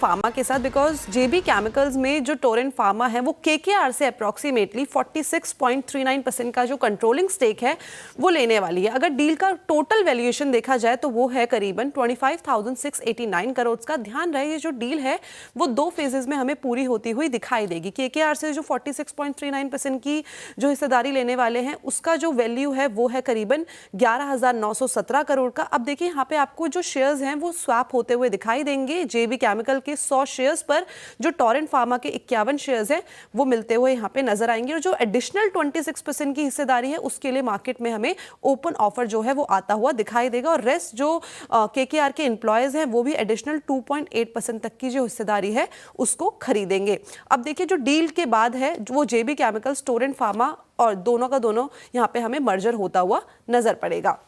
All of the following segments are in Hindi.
फार्मा के साथ, बिकॉज जेबी केमिकल्स में जो टोरेंट फार्मा है वो केकेआर से अप्रॉक्सीमेटली 46.39% का जो कंट्रोलिंग स्टेक है वो लेने वाली है। अगर डील का टोटल वैल्यूएशन देखा जाए तो वो है करीबन 25,689 करोड़ का। ध्यान रहे ये जो डील है वो 2 फेजेस में हमें पूरी होती हुई दिखाई देगी। केकेआर से जो 46.39% की जो हिस्सेदारी लेने वाले हैं उसका जो वैल्यू है वो है करीबन 11,917 करोड़ का। अब देखिए यहाँ पे आपको जो शेयर्स हैं वो स्वैप होते हुए दिखाई देंगे। जेबी केमिकल के 100 शेयर्स पर जो टोरेंट फार्मा के 51 शेयर्स हैं वो मिलते हुए यहाँ पे नजर आएंगे। और जो एडिशनल 26% की हिस्सेदारी है उसके लिए मार्केट में हमें ओपन ऑफर जो है वो आता हुआ दिखाई देगा। और रेस्ट जो केकेआर के एम्प्लॉयज हैं वो भी एडिशनल 2.8% तक की जो हिस्सेदारी है उसको खरीदेंगे। अब देखिए जो डील के बाद है वो जेबी केमिकल्स टोरेंट फार्मा और दोनों का दोनों यहाँ पे हमें मर्जर होता हुआ नजर पड़ेगा।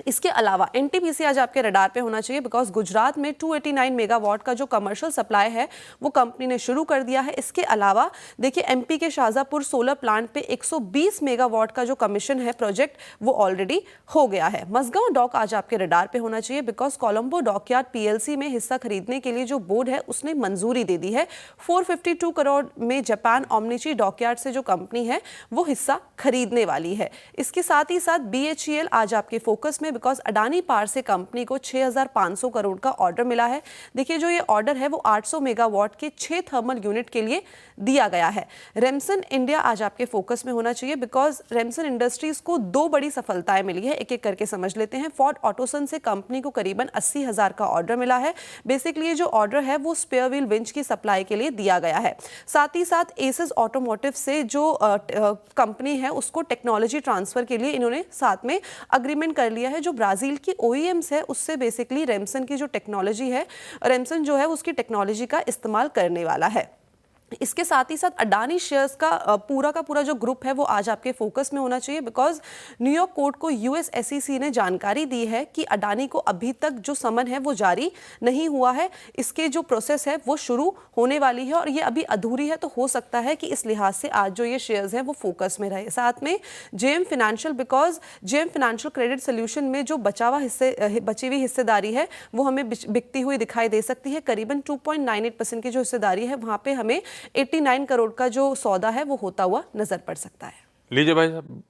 इसके अलावा एनटीपीसी आज आपके रडार पे होना चाहिए, बिकॉज गुजरात में 289 मेगावाट का जो कमर्शियल सप्लाई है वो कंपनी ने शुरू कर दिया है। इसके अलावा देखिए एमपी के शाहजहापुर सोलर प्लांट पे 120 मेगावाट का जो कमीशन है प्रोजेक्ट वो ऑलरेडी हो गया है। मसगांव डॉक आज आपके रडार पे होना चाहिए, बिकॉज कोलंबो डॉकयार्ड पीएलसी में हिस्सा खरीदने के लिए जो बोर्ड है उसने मंजूरी दे दी है। 452 करोड़ में जापान ओमनिची डॉकयार्ड से जो कंपनी है वो हिस्सा खरीदने वाली है। इसके साथ ही साथ बीएचईएल आज आपके फोकस में, बिकॉज अडानी पावर से कंपनी को 6,500 करोड़ का ऑर्डर मिला है। देखिए जो ये ऑर्डर है वो 800 मेगावाट के 6 थर्मल यूनिट के लिए दिया गया है। रेमसन इंडिया आज आपके फोकस में होना चाहिए, बिकॉज रेमसन इंडस्ट्रीज को 2 बड़ी सफलताएं मिली है। एक एक करके समझ लेते हैं। फोर्ड ऑटोसन से कंपनी को करीबन 80,000 का ऑर्डर मिला है। बेसिकली जो ऑर्डर है वो स्पेयर व्हील विंच की सप्लाई के लिए दिया गया है। साथ ही साथ एसएस ऑटोमोटिव से जो कंपनी है उसको टेक्नोलॉजी ट्रांसफर के लिए इन्होंने साथ में अग्रीमेंट कर लिया है। जो ब्राजील की ओईएम्स है उससे बेसिकली रेमसन की जो टेक्नोलॉजी है, रेमसन जो है उसकी टेक्नोलॉजी का इस्तेमाल करने वाला है। इसके साथ ही साथ अडानी शेयर्स का पूरा जो ग्रुप है वो आज आपके फोकस में होना चाहिए, बिकॉज न्यूयॉर्क कोर्ट को यूएस एसईसी ने जानकारी दी है कि अडानी को अभी तक जो समन है वो जारी नहीं हुआ है। इसके जो प्रोसेस है वो शुरू होने वाली है और ये अभी अधूरी है, तो हो सकता है कि इस लिहाज से आज जो ये शेयर्स हैं वो फोकस में रहे। साथ में JM financial, because JM financial credit solution में जो बची हुई हिस्सेदारी है वो हमें बिकती हुई दिखाई दे सकती है। करीबन 2.98% की जो हिस्सेदारी है वहां पे हमें 89 करोड़ का जो सौदा है वो होता हुआ नजर पड़ सकता है। लीजिए भाई साहब।